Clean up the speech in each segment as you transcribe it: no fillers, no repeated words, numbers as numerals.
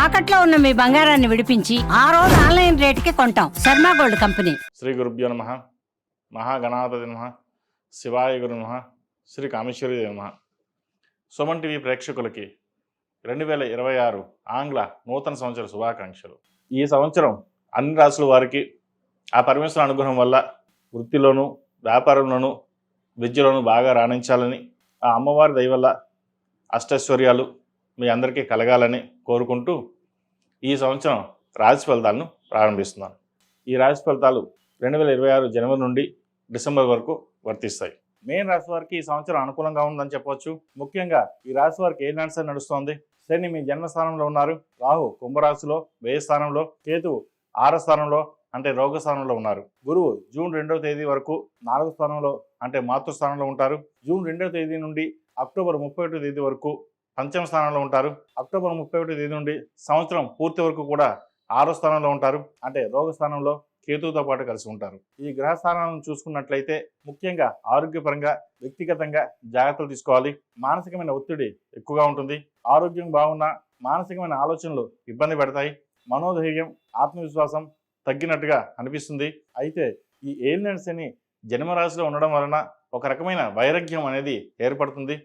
తాకట్లో ఉన్న మీ బంగారాన్ని విడిపించి ఆ రోజు ఆన్లైన్ రేటుకి కొంటాం. Sharma gold company. శ్రీ గురుభ్యో నమః. మహాగణాధిపతి నమః. శివాయ గురు నమః. శ్రీ కామేశ్వరి నమః. సుమన్ టీవీ ప్రేక్షకులకి 2026 ఆంగ్ల నూతన సంవత్సర శుభాకాంక్షలు. ఈ సంవత్సరం అన్ని రాసుల వారికి ఆ పరమేశ్వర అనుగ్రహం వల్ల వృత్తిలోనూ వ్యాపారంలోనూ విద్యలోనూ బాగా రాణించాలని, ఆ అమ్మవారి దయ వల్ల అష్టైశ్వర్యాలు మీ అందరికీ కలగాలని కోరుకుంటూ ఈ సంవత్సరం రాశి ఫలితాలను ప్రారంభిస్తున్నాను. ఈ రాశి ఫలితాలు 2026 జనవరి నుండి డిసెంబర్ వరకు వర్తిస్తాయి. మేన్ రాశి వారికి ఈ సంవత్సరం అనుకూలంగా ఉందని చెప్పవచ్చు. ముఖ్యంగా ఈ రాశి వారికి ఏ నాట్స్ నడుస్తోంది. శని మీ జన్మస్థానంలో ఉన్నారు. రాహు కుంభరాశిలో వ్యయ స్థానంలో, కేతువు 6వ స్థానంలో అంటే రోగ స్థానంలో ఉన్నారు. గురువు జూన్ 2వ తేదీ వరకు 4వ స్థానంలో అంటే మాతృస్థానంలో ఉంటారు. జూన్ 2వ తేదీ నుండి అక్టోబర్ 31వ తేదీ వరకు పంచమ స్థానంలో ఉంటారు. అక్టోబర్ 31వ తేదీ నుండి సంవత్సరం పూర్తి వరకు కూడా 6వ స్థానంలో ఉంటారు. అంటే రోగ స్థానంలో కేతువుతో పాటు కలిసి ఉంటారు. ఈ గ్రహ స్థానాలను చూసుకున్నట్లయితే ముఖ్యంగా ఆరోగ్యపరంగా వ్యక్తిగతంగా జాగ్రత్తలు తీసుకోవాలి. మానసికమైన ఒత్తిడి ఎక్కువగా ఉంటుంది. ఆరోగ్యం బాగున్నా మానసికమైన ఆలోచనలు ఇబ్బంది పెడతాయి. మనోధైర్యం, ఆత్మవిశ్వాసం తగ్గినట్టుగా అనిపిస్తుంది. అయితే ఈ ఏలినాటి శని జన్మరాశిలో ఉండడం వలన ఒక రకమైన వైరాగ్యం అనేది ఏర్పడుతుంది.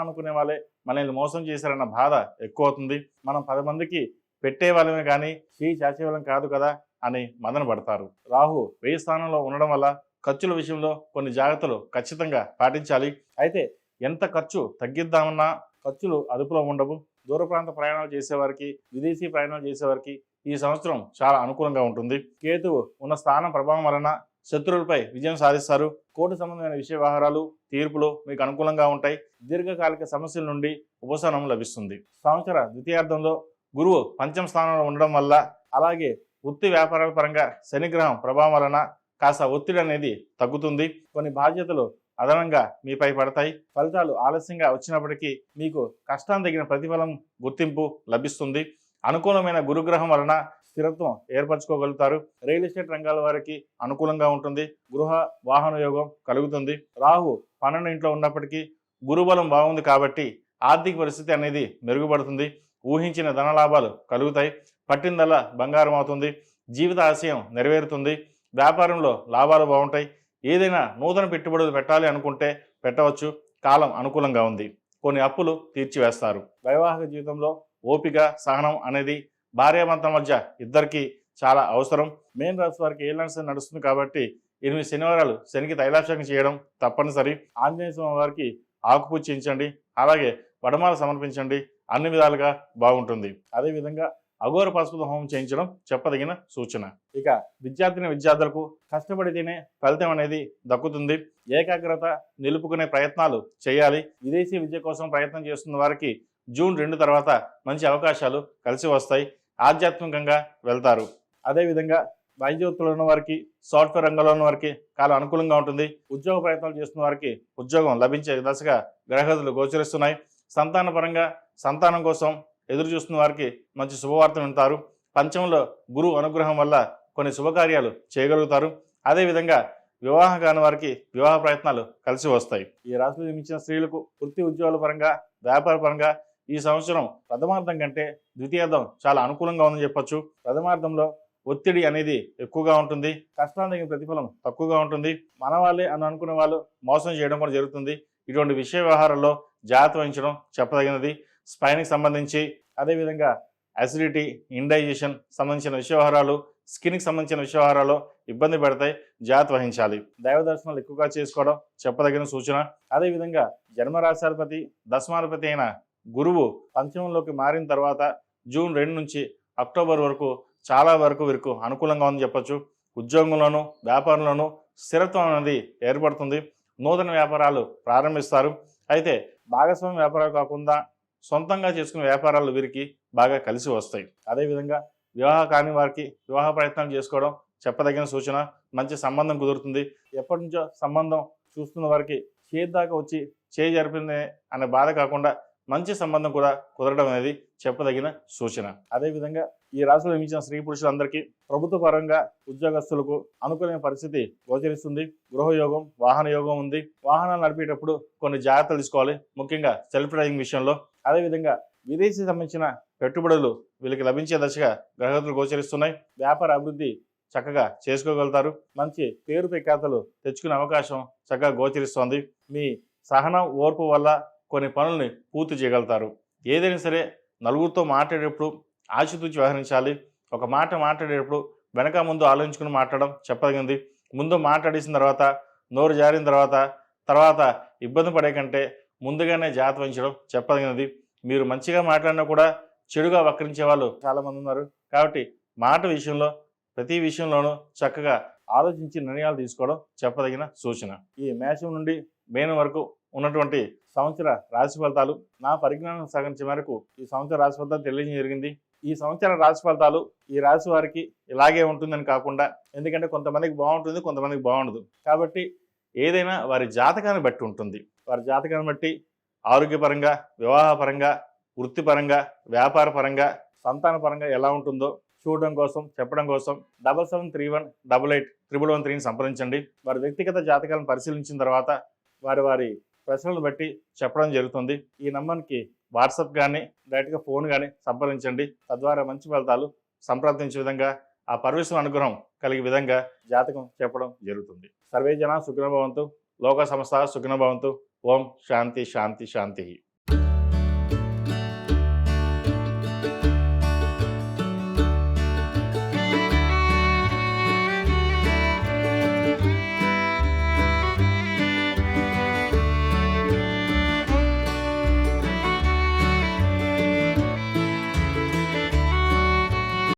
అనుకునే వాళ్ళే మనల్ని మోసం చేశారన్న బాధ ఎక్కువ అవుతుంది. మనం 10 మందికి పెట్టే వాళ్ళమే కానీ చేయి చాచేవాళ్ళం కాదు కదా అని మదన పడతారు. రాహు వ్యయ స్థానంలో ఉండడం వల్ల ఖర్చుల విషయంలో కొన్ని జాగ్రత్తలు ఖచ్చితంగా పాటించాలి. అయితే ఎంత ఖర్చు తగ్గిద్దామన్నా ఖర్చులు అదుపులో ఉండవు. దూర ప్రాంత ప్రయాణాలు చేసేవారికి, విదేశీ ప్రయాణాలు చేసేవారికి ఈ సంవత్సరం చాలా అనుకూలంగా ఉంటుంది. కేతువు ఉన్న స్థానం ప్రభావం వలన శత్రువులపై విజయం సాధిస్తారు. కోర్టు సంబంధమైన విషయ వ్యవహారాలు, తీర్పులు మీకు అనుకూలంగా ఉంటాయి. దీర్ఘకాలిక సమస్యల నుండి ఉపశమనం లభిస్తుంది. సంవత్సర ద్వితీయార్థంలో గురువు పంచమ స్థానంలో ఉండడం వల్ల, అలాగే వృత్తి వ్యాపారాల పరంగా శనిగ్రహం ప్రభావం వలన కాస్త ఒత్తిడి అనేది తగ్గుతుంది. కొన్ని బాధ్యతలు అదనంగా మీపై పడతాయి. ఫలితాలు ఆలస్యంగా వచ్చినప్పటికీ మీకు కష్టాన్ని తగిన ప్రతిఫలం, గుర్తింపు లభిస్తుంది. అనుకూలమైన గురుగ్రహం వలన స్థిరత్వం ఏర్పరచుకోగలుగుతారు. రియల్ ఎస్టేట్ రంగాల వారికి అనుకూలంగా ఉంటుంది. గృహ వాహన యోగం కలుగుతుంది. రాహు 12వ ఇంట్లో ఉన్నప్పటికీ గురుబలం బాగుంది కాబట్టి ఆర్థిక పరిస్థితి అనేది మెరుగుపడుతుంది. ఊహించిన ధన లాభాలు కలుగుతాయి. పట్టిందల్లా బంగారం అవుతుంది. జీవిత ఆశయం నెరవేరుతుంది. వ్యాపారంలో లాభాలు బాగుంటాయి. ఏదైనా నూతన పెట్టుబడులు పెట్టాలి అనుకుంటే పెట్టవచ్చు. కాలం అనుకూలంగా ఉంది. కొన్ని అప్పులు తీర్చివేస్తారు. వైవాహిక జీవితంలో ఓపిక, సహనం అనేది భార్యాభర్తల మధ్య ఇద్దరికి చాలా అవసరం. మేన్ రాశి వారికి ఏలినాటి నడుస్తుంది కాబట్టి 8 శనివారాలు శనికి తైలాభిషేకం చేయడం తప్పనిసరి. ఆంజనేయ స్వామి వారికి ఆకుపూజ చేయించండి. అలాగే వడమాల సమర్పించండి. అన్ని విధాలుగా బాగుంటుంది. అదేవిధంగా అఘోర పాశుపత హోమం చేయించడం చెప్పదగిన సూచన. ఇక విద్యార్థులకు కష్టపడితేనే ఫలితం అనేది దక్కుతుంది. ఏకాగ్రత నిలుపుకునే ప్రయత్నాలు చేయాలి. విదేశీ విద్య కోసం ప్రయత్నం చేస్తున్న వారికి జూన్ 2 తర్వాత మంచి అవకాశాలు కలిసి వస్తాయి. ఆధ్యాత్మికంగా వెళ్తారు. అదేవిధంగా వైద్యోత్తులు ఉన్న వారికి, సాఫ్ట్వేర్ రంగంలో ఉన్న వారికి కాలం అనుకూలంగా ఉంటుంది. ఉద్యోగ ప్రయత్నాలు చేస్తున్న వారికి ఉద్యోగం లభించే దశగా గ్రహగతులు గోచరిస్తున్నాయి. సంతాన పరంగా సంతానం కోసం ఎదురు చూస్తున్న వారికి మంచి శుభవార్తలు వింటారు. పంచమంలో గురు అనుగ్రహం వల్ల కొన్ని శుభకార్యాలు చేయగలుగుతారు. అదేవిధంగా వివాహం కాని వారికి వివాహ ప్రయత్నాలు కలిసి వస్తాయి. ఈ రాశిలో జన్మించిన స్త్రీలకు వృత్తి ఉద్యోగాల పరంగా, వ్యాపార పరంగా ఈ సంవత్సరం ప్రథమార్థం కంటే ద్వితీయార్థం చాలా అనుకూలంగా ఉందని చెప్పొచ్చు. ప్రథమార్థంలో ఒత్తిడి అనేది ఎక్కువగా ఉంటుంది. కష్టానికి తగిన ప్రతిఫలం తక్కువగా ఉంటుంది. మన వాళ్ళే అని అనుకునే వాళ్ళు మోసం చేయడం కూడా జరుగుతుంది. ఇటువంటి విషయ వ్యవహారాల్లో జాగ్రత్త వహించడం చెప్పదగినది. స్పైన్కి సంబంధించి, అదేవిధంగా అసిడిటీ, ఇండైజెషన్ సంబంధించిన విషయ వ్యవహారాలు, స్కిన్కి సంబంధించిన విషయ వ్యవహారాలు ఇబ్బంది పెడతాయి. జాగ్రత్త వహించాలి. దైవ దర్శనాలు ఎక్కువగా చేసుకోవడం చెప్పదగిన సూచన. అదేవిధంగా జన్మరాశాధిపతి, దశమాధిపతి అయిన గురువు పంచమంలోకి మారిన తర్వాత జూన్ 2 నుంచి అక్టోబర్ వరకు చాలా వరకు వీరికి అనుకూలంగా ఉందని చెప్పొచ్చు. ఉద్యోగంలోనూ వ్యాపారంలోనూ స్థిరత్వం అనేది ఏర్పడుతుంది. నూతన వ్యాపారాలు ప్రారంభిస్తారు. అయితే భాగస్వామ్య వ్యాపారాలు కాకుండా సొంతంగా చేసుకునే వ్యాపారాలు వీరికి బాగా కలిసి వస్తాయి. అదేవిధంగా వివాహ కాని వారికి వివాహ ప్రయత్నాలు చేసుకోవడం చెప్పదగిన సూచన. మంచి సంబంధం కుదురుతుంది. ఎప్పటి నుంచో సంబంధం చూస్తున్న వారికి చేద్దాకా వచ్చి చేయి జరిపింది అనే బాధ కాకుండా మంచి సంబంధం కూడా కుదరడం అనేది చెప్పదగిన సూచన. అదేవిధంగా ఈ రాశిలో జన్మించిన స్త్రీ పురుషులందరికీ ప్రభుత్వ పరంగా ఉద్యోగస్తులకు అనుకూలమైన పరిస్థితి గోచరిస్తుంది. గృహయోగం, వాహన యోగం ఉంది. వాహనాలు నడిపేటప్పుడు కొన్ని జాగ్రత్తలు తీసుకోవాలి. ముఖ్యంగా సెల్ఫ్ డ్రైవింగ్ విషయంలో. అదేవిధంగా విదేశీ సంబంధించిన పెట్టుబడులు వీళ్ళకి లభించే దశగా గ్రహగతులు గోచరిస్తున్నాయి. వ్యాపార అభివృద్ధి చక్కగా చేసుకోగలుగుతారు. మంచి పేరు ప్రఖ్యాతలు తెచ్చుకునే అవకాశం చక్కగా గోచరిస్తోంది. మీ సహనం ఓర్పు వల్ల కొన్ని పనుల్ని పూర్తి చేయగలుగుతారు. ఏదైనా సరే నలుగురితో మాట్లాడేటప్పుడు ఆచితూచి వ్యవహరించాలి. ఒక మాట మాట్లాడేటప్పుడు వెనక ముందు ఆలోచించుకుని మాట్లాడడం చెప్పదగింది. ముందు మాట్లాడేసిన తర్వాత నోరు జారిన తర్వాత ఇబ్బంది పడే కంటే ముందుగానే జాగ్రత్త వహించడం చెప్పదగినది. మీరు మంచిగా మాట్లాడినా కూడా చెడుగా వక్రించే వాళ్ళు చాలామంది ఉన్నారు. కాబట్టి మాట విషయంలో ప్రతి విషయంలోనూ చక్కగా ఆలోచించి నిర్ణయాలు తీసుకోవడం చెప్పదగిన సూచన. ఈ మేషం నుండి మేనం వరకు ఉన్నటువంటి సంవత్సర రాశి ఫలితాలు నా పరిజ్ఞానం సహకరించే మేరకు ఈ సంవత్సర రాశి ఫలితాలు తెలియజేయడం జరిగింది. ఈ సంవత్సర రాశి ఫలితాలు ఈ రాశి వారికి ఇలాగే ఉంటుందని కాకుండా, ఎందుకంటే కొంతమందికి బాగుంటుంది, కొంతమందికి బాగుండదు. కాబట్టి ఏదైనా వారి జాతకాన్ని బట్టి ఉంటుంది. వారి జాతకాన్ని బట్టి ఆరోగ్యపరంగా, వివాహపరంగా, వృత్తిపరంగా, వ్యాపార పరంగా, సంతాన పరంగా ఎలా ఉంటుందో చూడడం కోసం, చెప్పడం కోసం 7731881113ని సంప్రదించండి. వారి వ్యక్తిగత జాతకాలను పరిశీలించిన తర్వాత వారి ప్రశ్నలను బట్టి చెప్పడం జరుగుతుంది. ఈ నంబర్కి వాట్సాప్ కానీ డైరెక్ట్గా ఫోన్ కానీ సంప్రదించండి. తద్వారా మంచి ఫలితాలు సంప్రాప్తించే విధంగా, ఆ పరమేశ్వరుని అనుగ్రహం కలిగే విధంగా జాతకం చెప్పడం జరుగుతుంది. సర్వే జన సుఖినో భవంతు, లోక సమస్త సుఖినో భవంతు. ఓం శాంతి శాంతి శాంతి.